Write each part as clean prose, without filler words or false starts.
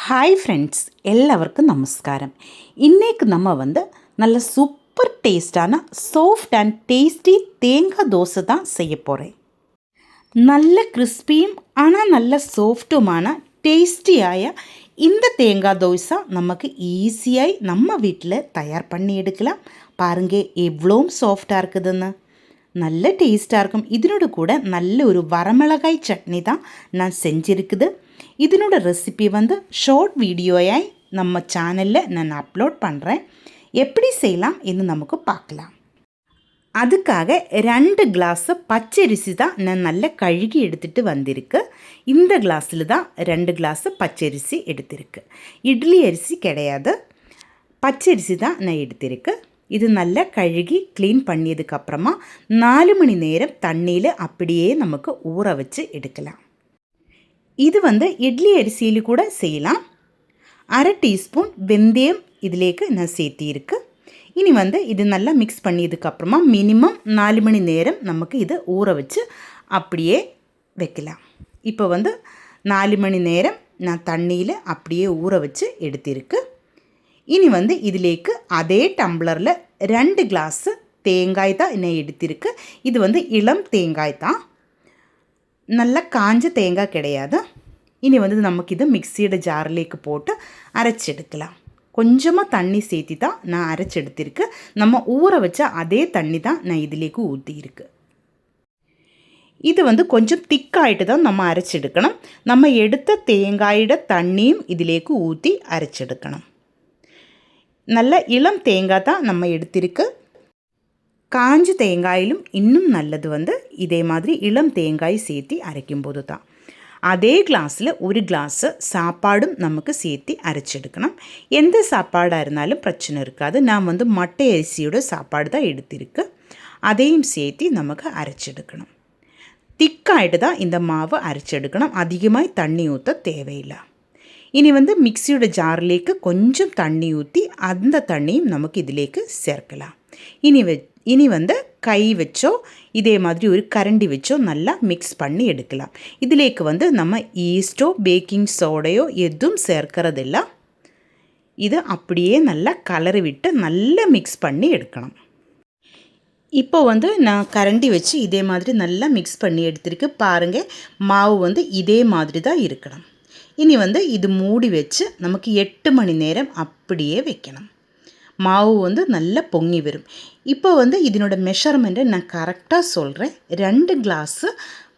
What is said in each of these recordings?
Hi friends, எல்லாருக்கும் நமஸ்காரம். இன்றைக்கு நம்ம நல்ல சூப்பர் டேஸ்டான சாஃப்ட் அண்ட் டேஸ்டி தேங்காய் தோசை தான் செய்ய போகிறேன். நல்ல கிறிஸ்பியும் ஆனால் நல்ல சாஃப்ட்டுமான டேஸ்டியாய இந்த தேங்காய் தோசை நமக்கு ஈஸியாக நம்ம வீட்டில் தயார் பண்ணி எடுக்கலாம். பாருங்க எவ்வளோ சாஃப்டாக இருக்குதுன்னு. நல்ல டேஸ்ட்டாக இருக்கும். இதனோட கூட நல்ல ஒரு வரமிளகாய் சட்னி தான் நான் செஞ்சுருக்குது. இதனோட ரெசிபி ஷார்ட் வீடியோயாய் நம்ம சேனலில் நான் அப்லோட் பண்ணுறேன். எப்படி செய்யலாம் என்று நமக்கு பார்க்கலாம். அதுக்காக 2 கிளாஸு பச்சரிசி தான் நான் நல்லா கழுகி எடுத்துகிட்டு வந்திருக்கு. இந்த கிளாஸில் தான் 2 கிளாஸு பச்சரிசி எடுத்திருக்கு. இட்லி அரிசி கிடையாது, பச்சரிசி தான் நான் எடுத்திருக்கு. இது நல்லா கழுகி க்ளீன் பண்ணியதுக்கப்புறமா 4 மணி நேரம் தண்ணியில் அப்படியே நமக்கு ஊற வச்சு எடுக்கலாம். இது இட்லி அரிசியில் கூட செய்யலாம். 1/2 டீஸ்பூன் வெந்தயம் இதிலேக்கு நான் சேர்த்திருக்கு. இனி இது நல்லா மிக்ஸ் பண்ணியதுக்கப்புறமா மினிமம் 4 மணி நேரம் நமக்கு இதை ஊற வச்சு அப்படியே வைக்கலாம். இப்போ 4 மணி நேரம் நான் தண்ணியில் அப்படியே ஊற வச்சு எடுத்திருக்கு. இனி இதிலேக்கு அதே டம்ளரில் 2 கிளாஸு தேங்காய் தான் நான் எடுத்திருக்கு. இது இளம் தேங்காய் தான், நல்ல காஞ்ச தேங்காய் கிடையாது. இனி நமக்கு இது மிக்சியோட ஜார்லேக்கு போட்டு அரைச்செடுக்கலாம். கொஞ்சமாக தண்ணி சேர்த்தி தான் நான் அரைச்செடுத்திருக்கு. நம்ம ஊற வச்ச அதே தண்ணி தான் நான் இதிலேக்கு ஊற்றியிருக்கு. இது கொஞ்சம் திக்காயிட்டு தான் நம்ம அரைச்செடுக்கணும். நம்ம எடுத்த தேங்காயோட தண்ணியும் இதிலேக்கு ஊற்றி அரைச்செடுக்கணும். நல்ல இளம் தேங்காய் தான் நம்ம எடுத்திருக்கு. காஞ்ச தேங்காயிலும் இன்னும் நல்லது இதே மாதிரி இளம் தேங்காய் சேர்த்து அரைக்கும்போது தான். அதே கிளாஸில் 1 கிளாஸு சாப்பாடும் நமக்கு சேர்த்து அரைச்செடுக்கணும். எந்த சாப்பாடாக இருந்தாலும் பிரச்சனை இருக்காது. நான் மட்டை அரிசியோட சாப்பாடு தான் எடுத்திருக்கு. அதையும் சேர்த்து நமக்கு அரைச்செடுக்கணும். திக்காயிட்டு தான் இந்த மாவை அரைச்செடுக்கணும். அதிகமாக தண்ணி ஊற்ற தேவையில்லை. இனி மிக்சியோட ஜார்லேக்கு கொஞ்சம் தண்ணி ஊற்றி அந்த தண்ணியும் நமக்கு இதிலேக்கு சேர்க்கலாம். இனி கை வச்சோ இதே மாதிரி ஒரு கரண்டி வச்சோ நல்லா மிக்ஸ் பண்ணி எடுக்கலாம். இதிலேக்கு நம்ம ஈஸ்டோ பேக்கிங் சோடையோ எதுவும் சேர்க்கறதில்ல. இது அப்படியே நல்லா கலரி விட்டு நல்லா மிக்ஸ் பண்ணி எடுக்கணும். இப்போ நான் கரண்டி வச்சு இதே மாதிரி நல்லா மிக்ஸ் பண்ணி எடுத்திருக்கு. பாருங்கள், மாவு இதே மாதிரி தான் இருக்கணும். இனி இது மூடி வச்சு நமக்கு 8 மணி நேரம் அப்படியே வைக்கணும். மாவு நல்லா பொங்கி வரும். இப்போ இதனோட மெஷர்மெண்ட்டை நான் கரெக்டாக சொல்கிறேன். 2 கிளாஸு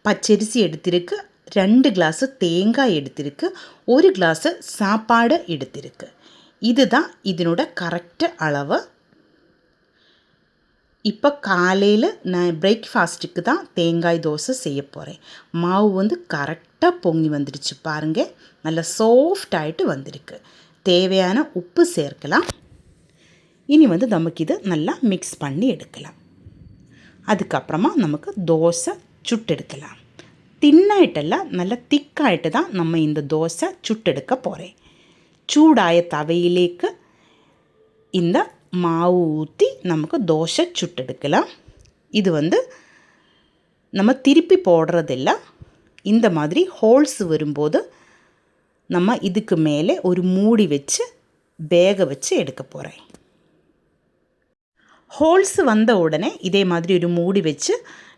பச்சரிசி எடுத்திருக்கு, 2 கிளாஸு தேங்காய் எடுத்திருக்கு, 1 கிளாஸு சாப்பாடு எடுத்திருக்கு. இதுதான் இதனோட கரெக்டு அளவு. இப்போ காலையில் நான் பிரேக்ஃபாஸ்ட்டுக்கு தான் தேங்காய் தோசை செய்ய போகிறேன். மாவு கரெக்டாக பொங்கி வந்துடுச்சு. பாருங்கள், நல்லா சாஃப்ட் ஆகிட்டு வந்திருக்கு. தேவையான உப்பு சேர்க்கலாம். இனி நமக்கு இதை நல்லா மிக்ஸ் பண்ணி எடுக்கலாம். அதுக்கப்புறமா நமக்கு தோசை சுட்டெடுக்கலாம். தின்னாயிட்டெல்லாம் நல்லா திக்காயிட்டு தான் நம்ம இந்த தோசை சுட்டெடுக்க போகிறேன். சூடாய தவையிலேக்கு இந்த மாவு ஊற்றி நமக்கு தோசை சுட்டெடுக்கலாம். இது நம்ம திருப்பி போடுறதில்ல. இந்த மாதிரி ஹோல்ஸ் வரும்போது நம்ம இதுக்கு மேலே ஒரு மூடி வச்சு வேக வச்சு எடுக்க போகிறேன். ஹோல்ஸ் வந்த உடனே இதே மாதிரி ஒரு மூடி வச்சு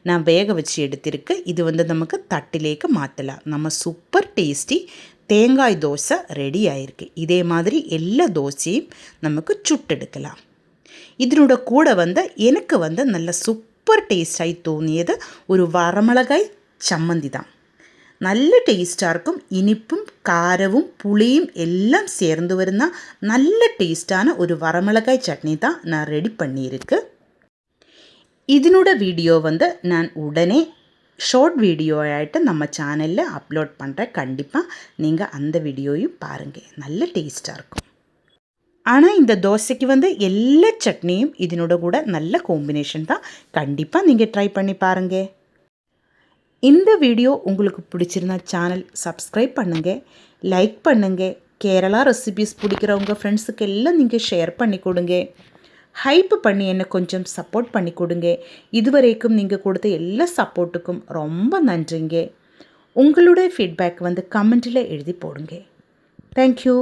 நான் வேக வச்சு எடுத்திருக்கு. இது நமக்கு தட்டிலேக்கு மாற்றலாம். நம்ம சூப்பர் டேஸ்டி தேங்காய் தோசை ரெடி ஆகிருக்கு. இதே மாதிரி எல்லா தோசையும் நமக்கு சுட்டெடுக்கலாம். இதனோட கூட எனக்கு நல்ல சூப்பர் டேஸ்டாகி தோணியது ஒரு வரமிளகாய் சம்மந்தி தான். நல்ல டேஸ்ட்டாக இருக்கும். இனிப்பும் காரமும் புளியும் எல்லாம் சேர்ந்து வருന്ന நல்ல டேஸ்டான ஒரு வரமிளகாய் சட்னி தான் நான் ரெடி பண்ணியிருக்கு. இதனோட வீடியோ நான் உடனே ஷார்ட் வீடியோ ஆகிட்டு நம்ம சேனலில் அப்லோட் பண்ணுறேன். கண்டிப்பாக நீங்கள் அந்த வீடியோயும் பாருங்கள். நல்ல டேஸ்ட்டாக இருக்கும். ஆனால் இந்த தோசைக்கு எல்லா சட்னியும் இதனோட கூட நல்ல காம்பினேஷன் தான். கண்டிப்பாக நீங்கள் ட்ரை பண்ணி பாருங்கள். இந்த வீடியோ உங்களுக்கு பிடிச்சிருந்தா சேனல் சப்ஸ்கிரைப் பண்ணுங்கள், லைக் பண்ணுங்கள். கேரளா ரெசிபீஸ் பிடிக்கிறவங்க ஃப்ரெண்ட்ஸுக்கு எல்லாம் நீங்கள் ஷேர் பண்ணி கொடுங்க. ஹைப் பண்ணி என்னை கொஞ்சம் சப்போர்ட் பண்ணி கொடுங்க. இதுவரைக்கும் நீங்கள் கொடுத்த எல்லா சப்போர்ட்டுக்கும் ரொம்ப நன்றிங்க. உங்களுடைய ஃபீட்பேக் கமெண்ட்டில் எழுதி போடுங்க. தேங்க்யூ.